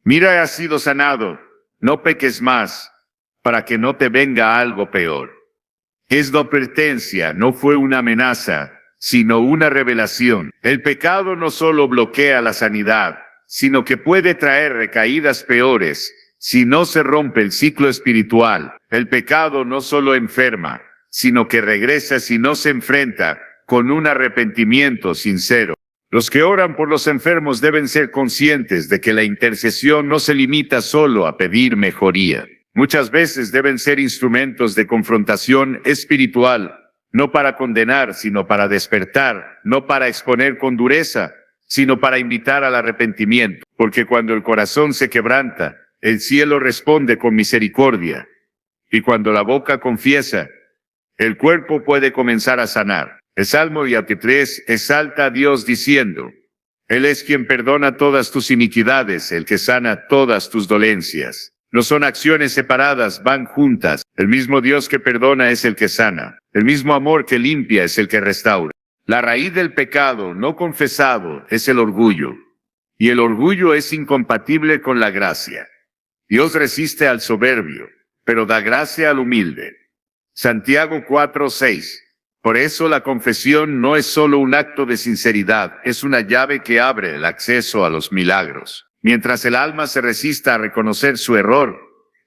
A: mira, has sido sanado, no peques más, para que no te venga algo peor. Esta advertencia no fue una amenaza, sino una revelación. El pecado no solo bloquea la sanidad, sino que puede traer recaídas peores, si no se rompe el ciclo espiritual. El pecado no solo enferma, sino que regresa si no se enfrenta con un arrepentimiento sincero. Los que oran por los enfermos deben ser conscientes de que la intercesión no se limita solo a pedir mejoría. Muchas veces deben ser instrumentos de confrontación espiritual, no para condenar, sino para despertar, no para exponer con dureza, sino para invitar al arrepentimiento. Porque cuando el corazón se quebranta, el cielo responde con misericordia, y cuando la boca confiesa, el cuerpo puede comenzar a sanar. El Salmo 23 exalta a Dios diciendo, Él es quien perdona todas tus iniquidades, el que sana todas tus dolencias. No son acciones separadas, van juntas. El mismo Dios que perdona es el que sana. El mismo amor que limpia es el que restaura. La raíz del pecado no confesado es el orgullo. y el orgullo es incompatible con la gracia. Dios resiste al soberbio, pero da gracia al humilde. Santiago 4:6. Por eso la confesión no es solo un acto de sinceridad, es una llave que abre el acceso a los milagros. Mientras el alma se resista a reconocer su error,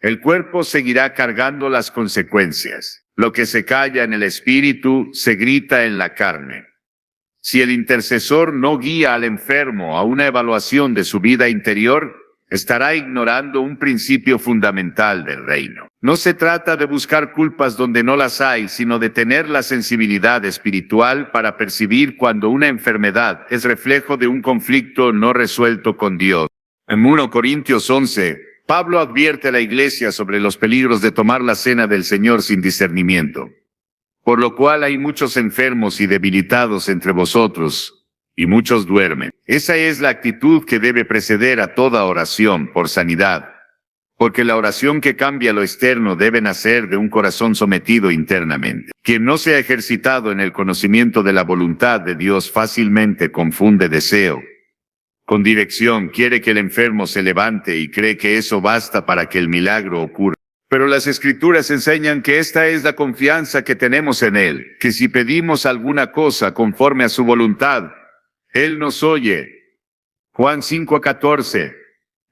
A: el cuerpo seguirá cargando las consecuencias. Lo que se calla en el espíritu se grita en la carne. Si el intercesor no guía al enfermo a una evaluación de su vida interior, estará ignorando un principio fundamental del reino. No se trata de buscar culpas donde no las hay, sino de tener la sensibilidad espiritual para percibir cuando una enfermedad es reflejo de un conflicto no resuelto con Dios. En 1 Corintios 11, Pablo advierte a la iglesia sobre los peligros de tomar la cena del Señor sin discernimiento. Por lo cual hay muchos enfermos y debilitados entre vosotros, y muchos duermen. Esa es la actitud que debe preceder a toda oración por sanidad, porque la oración que cambia lo externo debe nacer de un corazón sometido internamente. Quien no se ha ejercitado en el conocimiento de la voluntad de Dios fácilmente confunde deseo con dirección, quiere que el enfermo se levante y cree que eso basta para que el milagro ocurra. Pero las Escrituras enseñan que esta es la confianza que tenemos en Él, que si pedimos alguna cosa conforme a su voluntad, Él nos oye. Juan 5:14.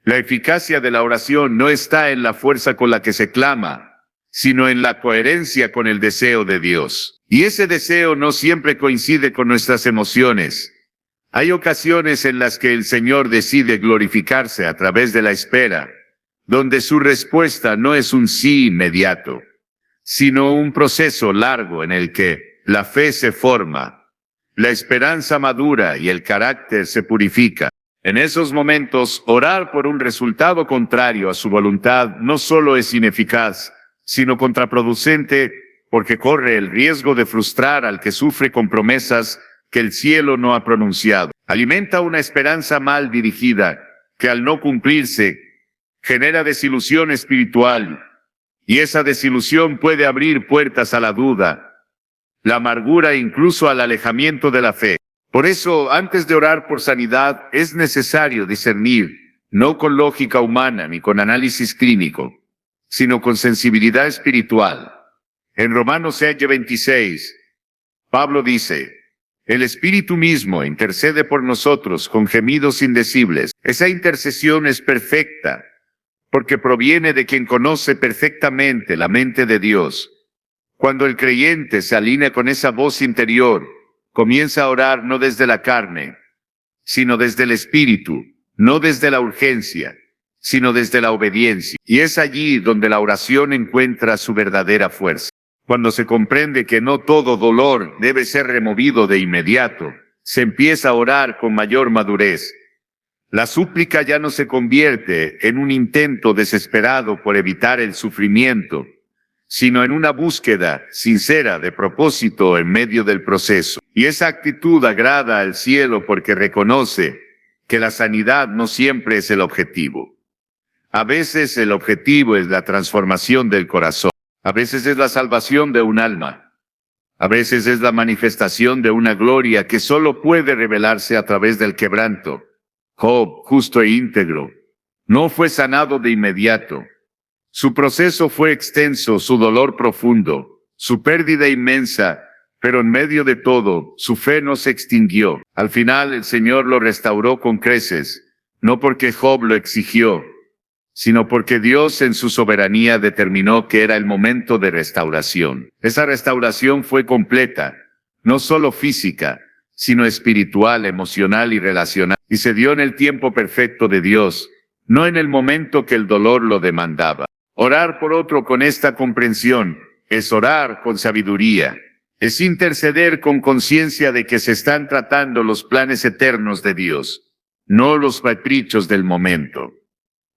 A: La eficacia de la oración no está en la fuerza con la que se clama, sino en la coherencia con el deseo de Dios. Y ese deseo no siempre coincide con nuestras emociones. Hay ocasiones en las que el Señor decide glorificarse a través de la espera, donde su respuesta no es un sí inmediato, sino un proceso largo en el que la fe se forma, la esperanza madura y el carácter se purifica. En esos momentos, orar por un resultado contrario a su voluntad no solo es ineficaz, sino contraproducente, porque corre el riesgo de frustrar al que sufre con promesas que el cielo no ha pronunciado. Alimenta una esperanza mal dirigida, que al no cumplirse, genera desilusión espiritual, y esa desilusión puede abrir puertas a la duda, la amargura e incluso al alejamiento de la fe. Por eso, antes de orar por sanidad, es necesario discernir, no con lógica humana ni con análisis clínico, sino con sensibilidad espiritual. En Romanos 8:26, Pablo dice: el Espíritu mismo intercede por nosotros con gemidos indecibles. Esa intercesión es perfecta, porque proviene de quien conoce perfectamente la mente de Dios. Cuando el creyente se alinea con esa voz interior, comienza a orar no desde la carne, sino desde el Espíritu, no desde la urgencia, sino desde la obediencia. Y es allí donde la oración encuentra su verdadera fuerza. Cuando se comprende que no todo dolor debe ser removido de inmediato, se empieza a orar con mayor madurez. La súplica ya no se convierte en un intento desesperado por evitar el sufrimiento, sino en una búsqueda sincera de propósito en medio del proceso. Y esa actitud agrada al cielo porque reconoce que la sanidad no siempre es el objetivo. A veces el objetivo es la transformación del corazón. A veces es la salvación de un alma. A veces es la manifestación de una gloria que solo puede revelarse a través del quebranto. Job, justo e íntegro, no fue sanado de inmediato. Su proceso fue extenso, su dolor profundo, su pérdida inmensa, pero en medio de todo, su fe no se extinguió. Al final el Señor lo restauró con creces, no porque Job lo exigió, sino porque Dios en su soberanía determinó que era el momento de restauración. Esa restauración fue completa, no solo física, sino espiritual, emocional y relacional, y se dio en el tiempo perfecto de Dios, no en el momento que el dolor lo demandaba. Orar por otro con esta comprensión es orar con sabiduría, es interceder con conciencia de que se están tratando los planes eternos de Dios, no los caprichos del momento.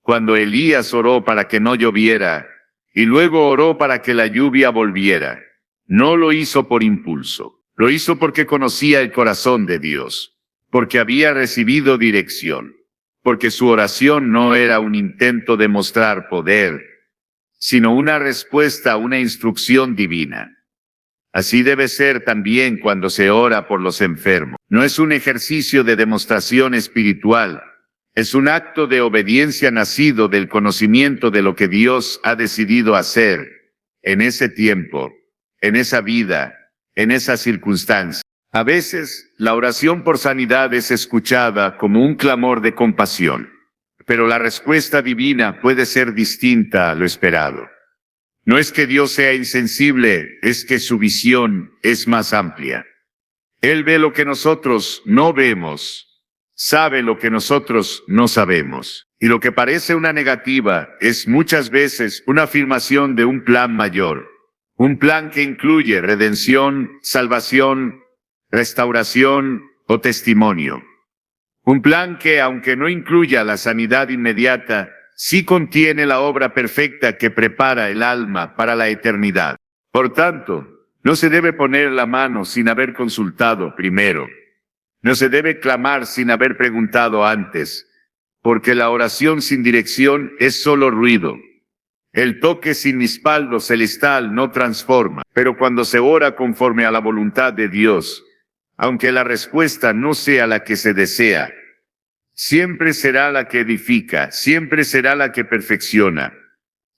A: Cuando Elías oró para que no lloviera, y luego oró para que la lluvia volviera, no lo hizo por impulso, lo hizo porque conocía el corazón de Dios, porque había recibido dirección, porque su oración no era un intento de mostrar poder, sino una respuesta a una instrucción divina. Así debe ser también cuando se ora por los enfermos. No es un ejercicio de demostración espiritual, Es un acto de obediencia nacido del conocimiento de lo que Dios ha decidido hacer en ese tiempo, en esa vida, en esa circunstancia. A veces, la oración por sanidad es escuchada como un clamor de compasión, pero la respuesta divina puede ser distinta a lo esperado. No es que Dios sea insensible, es que su visión es más amplia. Él ve lo que nosotros no vemos, sabe lo que nosotros no sabemos. Y lo que parece una negativa es muchas veces una afirmación de un plan mayor. Un plan que incluye redención, salvación, restauración o testimonio. Un plan que, aunque no incluya la sanidad inmediata, sí contiene la obra perfecta que prepara el alma para la eternidad. Por tanto, no se debe poner la mano sin haber consultado primero. No se debe clamar sin haber preguntado antes, porque la oración sin dirección es solo ruido. El toque sin respaldo celestial no transforma, pero cuando se ora conforme a la voluntad de Dios, aunque la respuesta no sea la que se desea, siempre será la que edifica, siempre será la que perfecciona,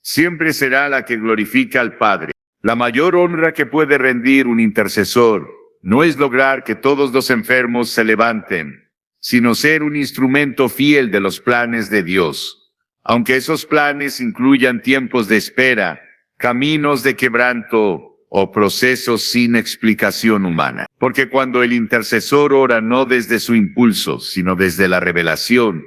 A: siempre será la que glorifica al Padre. La mayor honra que puede rendir un intercesor no es lograr que todos los enfermos se levanten, sino ser un instrumento fiel de los planes de Dios. Aunque esos planes incluyan tiempos de espera, caminos de quebranto o procesos sin explicación humana. Porque cuando el intercesor ora no desde su impulso, sino desde la revelación,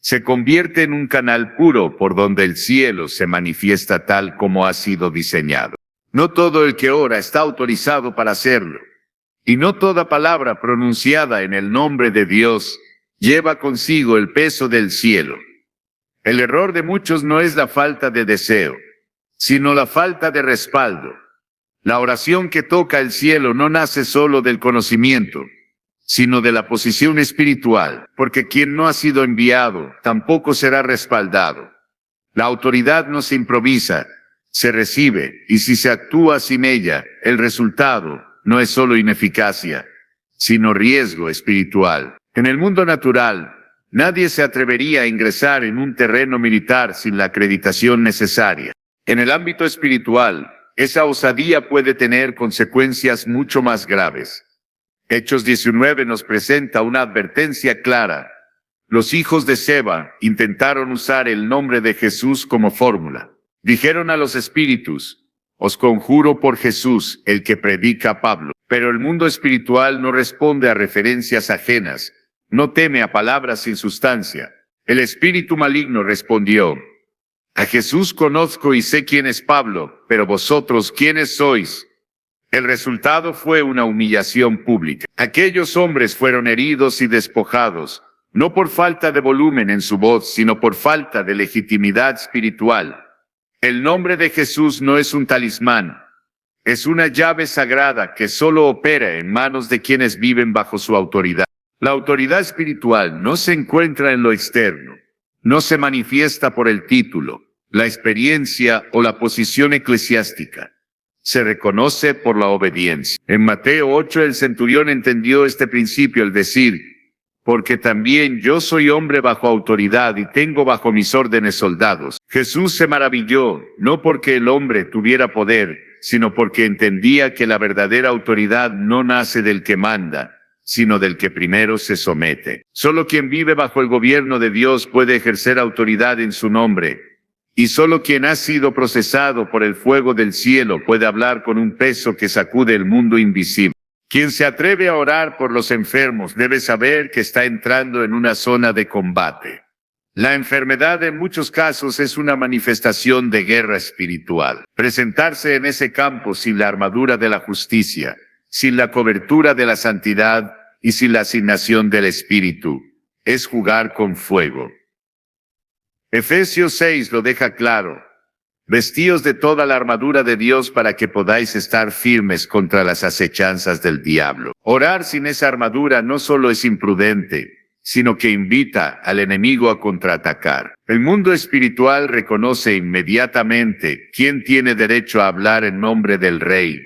A: se convierte en un canal puro por donde el cielo se manifiesta tal como ha sido diseñado. No todo el que ora está autorizado para hacerlo, y no toda palabra pronunciada en el nombre de Dios lleva consigo el peso del cielo. El error de muchos no es la falta de deseo, sino la falta de respaldo. La oración que toca el cielo no nace solo del conocimiento, sino de la posición espiritual, porque quien no ha sido enviado tampoco será respaldado. La autoridad no se improvisa, se recibe, y si se actúa sin ella, el resultado no es solo ineficacia, sino riesgo espiritual. En el mundo natural, nadie se atrevería a ingresar en un terreno militar sin la acreditación necesaria. En el ámbito espiritual, esa osadía puede tener consecuencias mucho más graves. Hechos 19 nos presenta una advertencia clara. Los hijos de Seba intentaron usar el nombre de Jesús como fórmula. Dijeron a los espíritus: os conjuro por Jesús, el que predica Pablo. Pero el mundo espiritual no responde a referencias ajenas, no teme a palabras sin sustancia. El espíritu maligno respondió: a Jesús conozco y sé quién es Pablo, pero vosotros, ¿quiénes sois? El resultado fue una humillación pública. Aquellos hombres fueron heridos y despojados, no por falta de volumen en su voz, sino por falta de legitimidad espiritual. El nombre de Jesús no es un talismán, es una llave sagrada que solo opera en manos de quienes viven bajo su autoridad. La autoridad espiritual no se encuentra en lo externo, no se manifiesta por el título, la experiencia o la posición eclesiástica. Se reconoce por la obediencia. En Mateo 8 el centurión entendió este principio al decir: porque también yo soy hombre bajo autoridad y tengo bajo mis órdenes soldados. Jesús se maravilló, no porque el hombre tuviera poder, sino porque entendía que la verdadera autoridad no nace del que manda, sino del que primero se somete. Solo quien vive bajo el gobierno de Dios puede ejercer autoridad en su nombre, y solo quien ha sido procesado por el fuego del cielo puede hablar con un peso que sacude el mundo invisible. Quien se atreve a orar por los enfermos debe saber que está entrando en una zona de combate. La enfermedad en muchos casos es una manifestación de guerra espiritual. Presentarse en ese campo sin la armadura de la justicia, sin la cobertura de la santidad y sin la asignación del Espíritu, es jugar con fuego. Efesios 6 lo deja claro: vestíos de toda la armadura de Dios para que podáis estar firmes contra las acechanzas del diablo. Orar sin esa armadura no solo es imprudente, sino que invita al enemigo a contraatacar. El mundo espiritual reconoce inmediatamente quién tiene derecho a hablar en nombre del Rey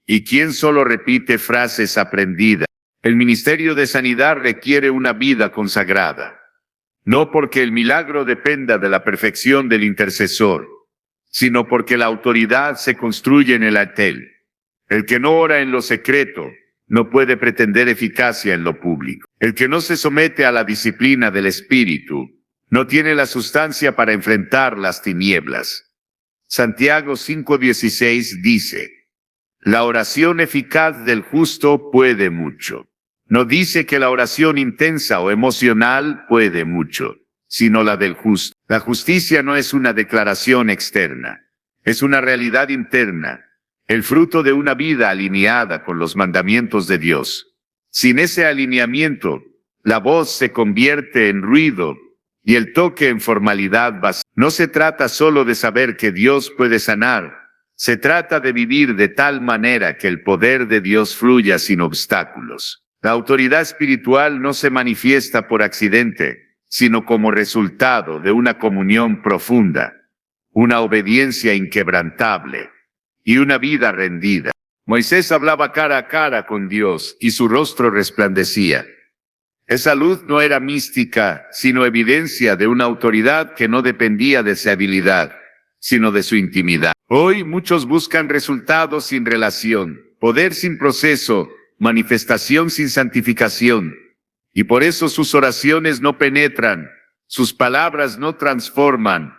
A: y quién solo repite frases aprendidas. El ministerio de sanidad requiere una vida consagrada. no porque el milagro dependa de la perfección del intercesor, sino porque la autoridad se construye en el altar. El que no ora en lo secreto no puede pretender eficacia en lo público. El que no se somete a la disciplina del Espíritu no tiene la sustancia para enfrentar las tinieblas. Santiago 5:16 dice: la oración eficaz del justo puede mucho. No dice que la oración intensa o emocional puede mucho, sino la del justo. La justicia no es una declaración externa, es una realidad interna, el fruto de una vida alineada con los mandamientos de Dios. Sin ese alineamiento, la voz se convierte en ruido y el toque en formalidad vacía. No se trata solo de saber que Dios puede sanar, se trata de vivir de tal manera que el poder de Dios fluya sin obstáculos. La autoridad espiritual no se manifiesta por accidente, sino como resultado de una comunión profunda, una obediencia inquebrantable y una vida rendida. Moisés hablaba cara a cara con Dios y su rostro resplandecía. Esa luz no era mística, sino evidencia de una autoridad que no dependía de su habilidad, sino de su intimidad. Hoy muchos buscan resultados sin relación, poder sin proceso, manifestación sin santificación, y por eso sus oraciones no penetran, sus palabras no transforman,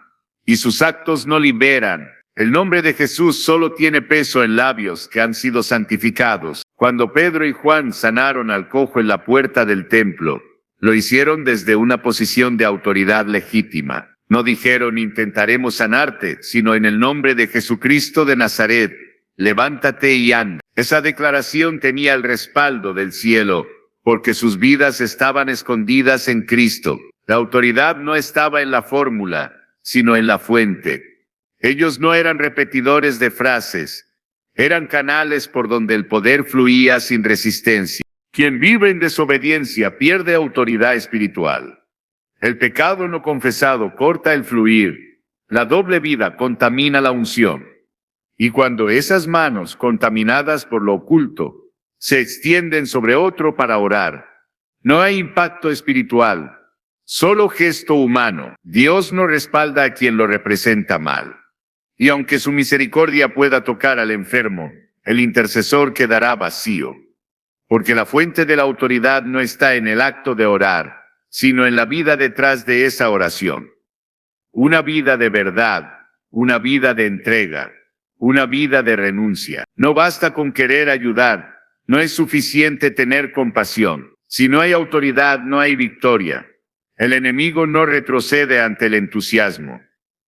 A: y sus actos no liberan. El nombre de Jesús solo tiene peso en labios que han sido santificados. Cuando Pedro y Juan sanaron al cojo en la puerta del templo, lo hicieron desde una posición de autoridad legítima. No dijeron intentaremos sanarte, sino en el nombre de Jesucristo de Nazaret, levántate y anda. Esa declaración tenía el respaldo del cielo, porque sus vidas estaban escondidas en Cristo. La autoridad no estaba en la fórmula, sino en la fuente. Ellos no eran repetidores de frases, eran canales por donde el poder fluía sin resistencia. Quien vive en desobediencia pierde autoridad espiritual. El pecado no confesado corta el fluir. La doble vida contamina la unción. Y cuando esas manos, contaminadas por lo oculto, se extienden sobre otro para orar, no hay impacto espiritual, solo gesto humano. Dios no respalda a quien lo representa mal. Y aunque su misericordia pueda tocar al enfermo, el intercesor quedará vacío. Porque la fuente de la autoridad no está en el acto de orar, sino en la vida detrás de esa oración. Una vida de verdad, una vida de entrega, una vida de renuncia. No basta con querer ayudar, no es suficiente tener compasión. Si no hay autoridad, no hay victoria. El enemigo no retrocede ante el entusiasmo,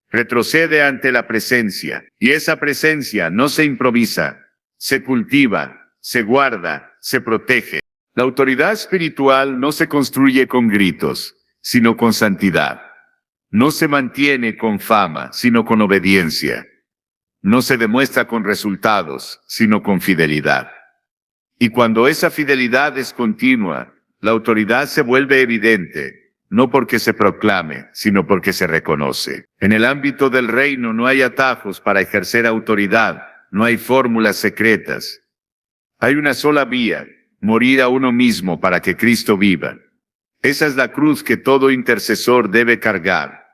A: retrocede ante la presencia, y esa presencia no se improvisa, se cultiva, se guarda, se protege. La autoridad espiritual no se construye con gritos, sino con santidad. No se mantiene con fama, sino con obediencia. No se demuestra con resultados, sino con fidelidad. Y cuando esa fidelidad es continua, la autoridad se vuelve evidente, no porque se proclame, sino porque se reconoce. En el ámbito del reino no hay atajos para ejercer autoridad, no hay fórmulas secretas. Hay una sola vía: morir a uno mismo para que Cristo viva. Esa es la cruz que todo intercesor debe cargar.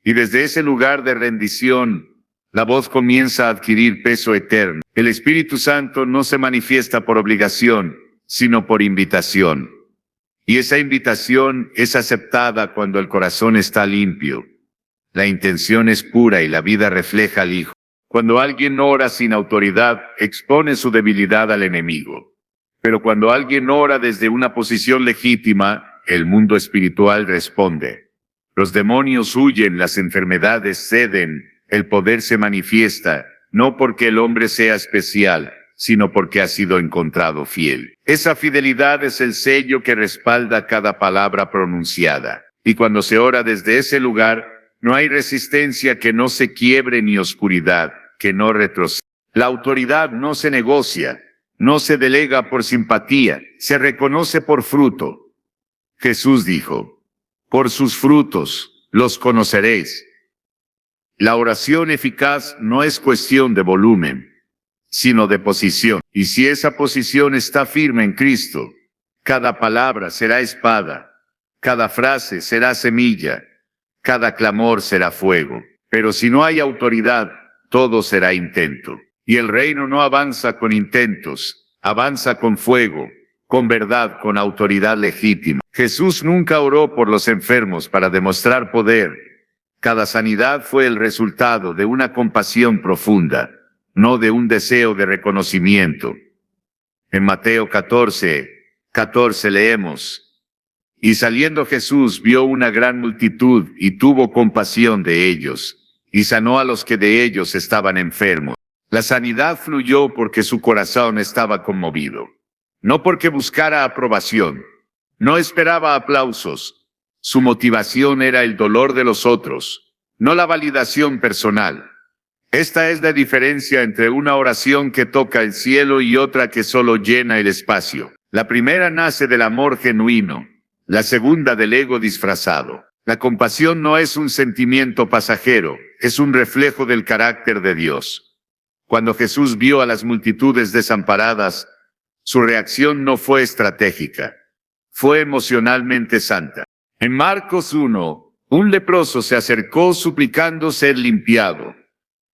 A: Y desde ese lugar de rendición, la voz comienza a adquirir peso eterno. El Espíritu Santo no se manifiesta por obligación, sino por invitación. Y esa invitación es aceptada cuando el corazón está limpio. La intención es pura y la vida refleja al Hijo. Cuando alguien ora sin autoridad, expone su debilidad al enemigo. Pero cuando alguien ora desde una posición legítima, el mundo espiritual responde. Los demonios huyen, las enfermedades ceden, el poder se manifiesta, no porque el hombre sea especial, sino porque ha sido encontrado fiel. Esa fidelidad es el sello que respalda cada palabra pronunciada. Y cuando se ora desde ese lugar, no hay resistencia que no se quiebre ni oscuridad que no retroceda. La autoridad no se negocia, no se delega por simpatía, se reconoce por fruto. Jesús dijo: por sus frutos los conoceréis. La oración eficaz no es cuestión de volumen, sino de posición. Y si esa posición está firme en Cristo, cada palabra será espada, Cada frase será semilla, cada clamor será fuego. Pero si no hay autoridad, todo será intento. Y el reino no avanza con intentos, avanza con fuego, con verdad, con autoridad legítima. Jesús nunca oró por los enfermos para demostrar poder. Cada sanidad fue el resultado de una compasión profunda, no de un deseo de reconocimiento. En Mateo 14 leemos: y saliendo Jesús vio una gran multitud y tuvo compasión de ellos, y sanó a los que de ellos estaban enfermos. La sanidad fluyó porque su corazón estaba conmovido, no porque buscara aprobación, no esperaba aplausos. Su motivación era el dolor de los otros, no la validación personal. Esta es la diferencia entre una oración que toca el cielo y otra que solo llena el espacio. La primera nace del amor genuino, la segunda del ego disfrazado. La compasión no es un sentimiento pasajero, es un reflejo del carácter de Dios. Cuando Jesús vio a las multitudes desamparadas, su reacción no fue estratégica, fue emocionalmente santa. En Marcos 1, un leproso se acercó suplicando ser limpiado.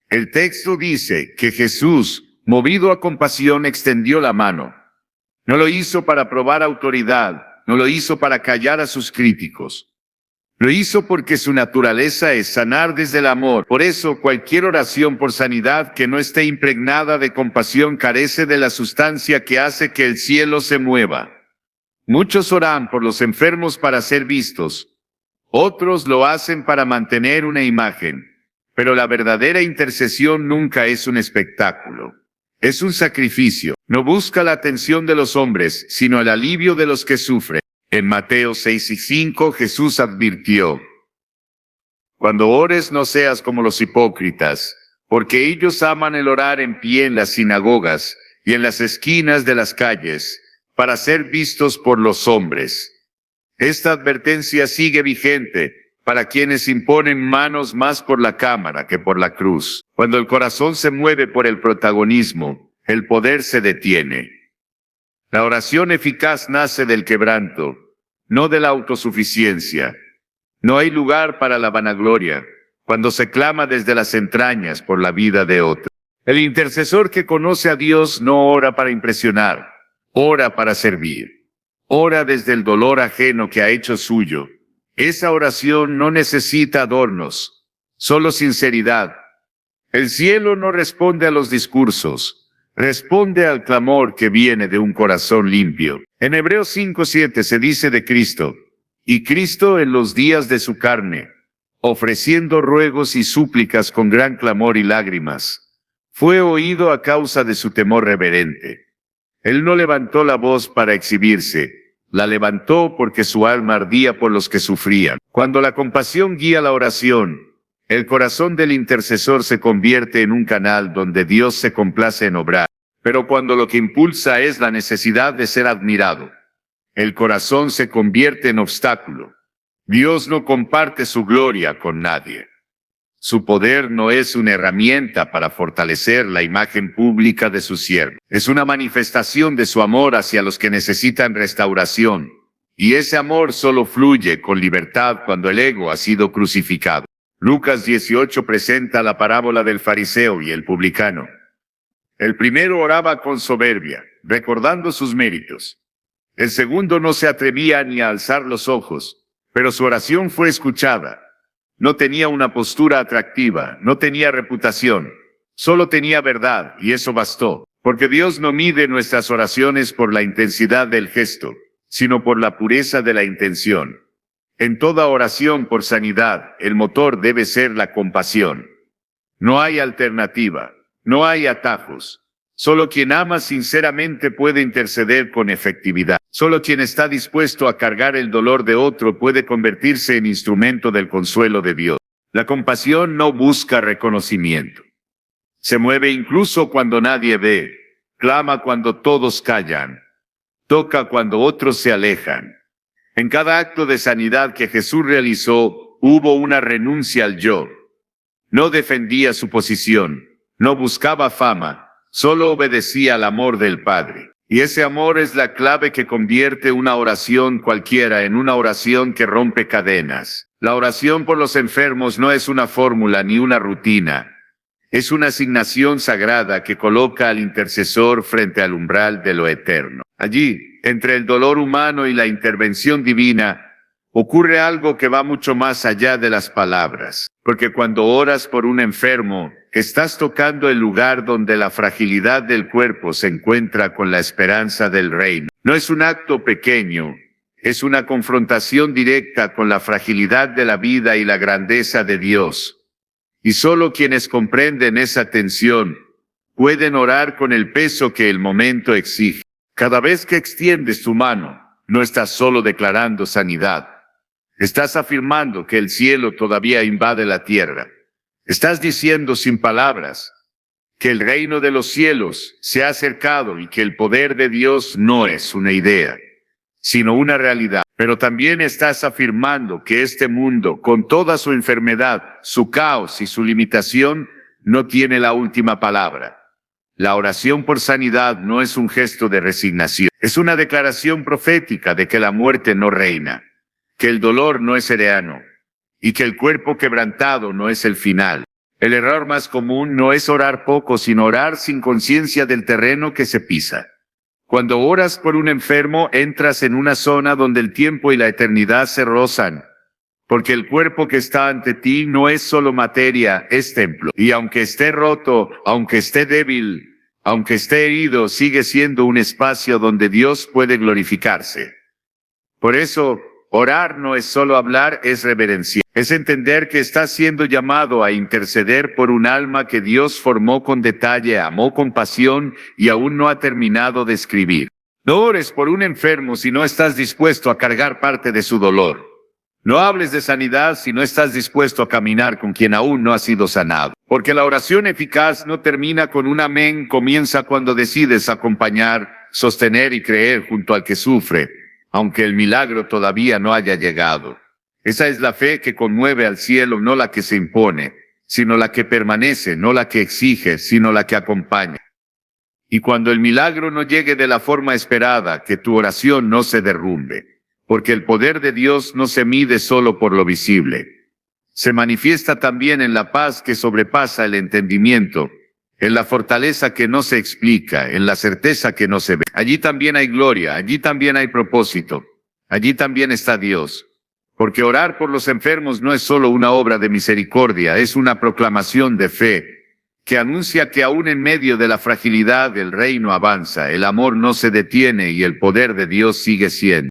A: El texto dice que Jesús, movido a compasión, extendió la mano. No lo hizo para probar autoridad, no lo hizo para callar a sus críticos. Lo hizo porque su naturaleza es sanar desde el amor. Por eso, cualquier oración por sanidad que no esté impregnada de compasión carece de la sustancia que hace que el cielo se mueva. Muchos oran por los enfermos para ser vistos. Otros lo hacen para mantener una imagen. Pero la verdadera intercesión nunca es un espectáculo. Es un sacrificio. No busca la atención de los hombres, sino el alivio de los que sufren. En Mateo 6:5 Jesús advirtió: cuando ores no seas como los hipócritas, porque ellos aman el orar en pie en las sinagogas y en las esquinas de las calles, para ser vistos por los hombres. Esta advertencia sigue vigente para quienes imponen manos más por la cámara que por la cruz. Cuando el corazón se mueve por el protagonismo, el poder se detiene. La oración eficaz nace del quebranto, no de la autosuficiencia. No hay lugar para la vanagloria cuando se clama desde las entrañas por la vida de otro. El intercesor que conoce a Dios no ora para impresionar, ora para servir. Ora desde el dolor ajeno que ha hecho suyo. Esa oración no necesita adornos, solo sinceridad. El cielo no responde a los discursos, responde al clamor que viene de un corazón limpio. En Hebreos 5:7 se dice de Cristo: y Cristo en los días de su carne, ofreciendo ruegos y súplicas con gran clamor y lágrimas, fue oído a causa de su temor reverente. Él no levantó la voz para exhibirse, la levantó porque su alma ardía por los que sufrían. Cuando la compasión guía la oración, el corazón del intercesor se convierte en un canal donde Dios se complace en obrar. Pero cuando lo que impulsa es la necesidad de ser admirado, el corazón se convierte en obstáculo. Dios no comparte su gloria con nadie. Su poder no es una herramienta para fortalecer la imagen pública de su siervo. Es una manifestación de su amor hacia los que necesitan restauración. Y ese amor solo fluye con libertad cuando el ego ha sido crucificado. Lucas 18 presenta la parábola del fariseo y el publicano. El primero oraba con soberbia, recordando sus méritos. El segundo no se atrevía ni a alzar los ojos, pero su oración fue escuchada. No tenía una postura atractiva, no tenía reputación, solo tenía verdad, y eso bastó. Porque Dios no mide nuestras oraciones por la intensidad del gesto, sino por la pureza de la intención. En toda oración por sanidad, el motor debe ser la compasión. No hay alternativa, no hay atajos. Solo quien ama sinceramente puede interceder con efectividad. Solo quien está dispuesto a cargar el dolor de otro puede convertirse en instrumento del consuelo de Dios. La compasión no busca reconocimiento. Se mueve incluso cuando nadie ve, clama cuando todos callan, toca cuando otros se alejan. En cada acto de sanidad que Jesús realizó, hubo una renuncia al yo. No defendía su posición, no buscaba fama, solo obedecía al amor del Padre. Y ese amor es la clave que convierte una oración cualquiera en una oración que rompe cadenas. La oración por los enfermos no es una fórmula ni una rutina. Es una asignación sagrada que coloca al intercesor frente al umbral de lo eterno. Allí, entre el dolor humano y la intervención divina, ocurre algo que va mucho más allá de las palabras. Porque cuando oras por un enfermo, estás tocando el lugar donde la fragilidad del cuerpo se encuentra con la esperanza del reino. No es un acto pequeño, es una confrontación directa con la fragilidad de la vida y la grandeza de Dios. Y solo quienes comprenden esa tensión pueden orar con el peso que el momento exige. Cada vez que extiendes tu mano, no estás solo declarando sanidad. Estás afirmando que el cielo todavía invade la tierra. Estás diciendo sin palabras que el reino de los cielos se ha acercado y que el poder de Dios no es una idea, sino una realidad. Pero también estás afirmando que este mundo, con toda su enfermedad, su caos y su limitación, no tiene la última palabra. La oración por sanidad no es un gesto de resignación, es una declaración profética de que la muerte no reina, que el dolor no es eterno y que el cuerpo quebrantado no es el final. El error más común no es orar poco, sino orar sin conciencia del terreno que se pisa. Cuando oras por un enfermo, entras en una zona donde el tiempo y la eternidad se rozan, porque el cuerpo que está ante ti no es solo materia, es templo. Y aunque esté roto, aunque esté débil, aunque esté herido, sigue siendo un espacio donde Dios puede glorificarse. Por eso, orar no es solo hablar, es reverenciar. Es entender que estás siendo llamado a interceder por un alma que Dios formó con detalle, amó con pasión y aún no ha terminado de escribir. No ores por un enfermo si no estás dispuesto a cargar parte de su dolor. No hables de sanidad si no estás dispuesto a caminar con quien aún no ha sido sanado. Porque la oración eficaz no termina con un amén, comienza cuando decides acompañar, sostener y creer junto al que sufre, aunque el milagro todavía no haya llegado. Esa es la fe que conmueve al cielo, no la que se impone, sino la que permanece, no la que exige, sino la que acompaña. Y cuando el milagro no llegue de la forma esperada, que tu oración no se derrumbe, porque el poder de Dios no se mide solo por lo visible. Se manifiesta también en la paz que sobrepasa el entendimiento, en la fortaleza que no se explica, en la certeza que no se ve. Allí también hay gloria, allí también hay propósito, allí también está Dios. Porque orar por los enfermos no es solo una obra de misericordia, es una proclamación de fe, que anuncia que aún en medio de la fragilidad el reino avanza, el amor no se detiene y el poder de Dios sigue siendo.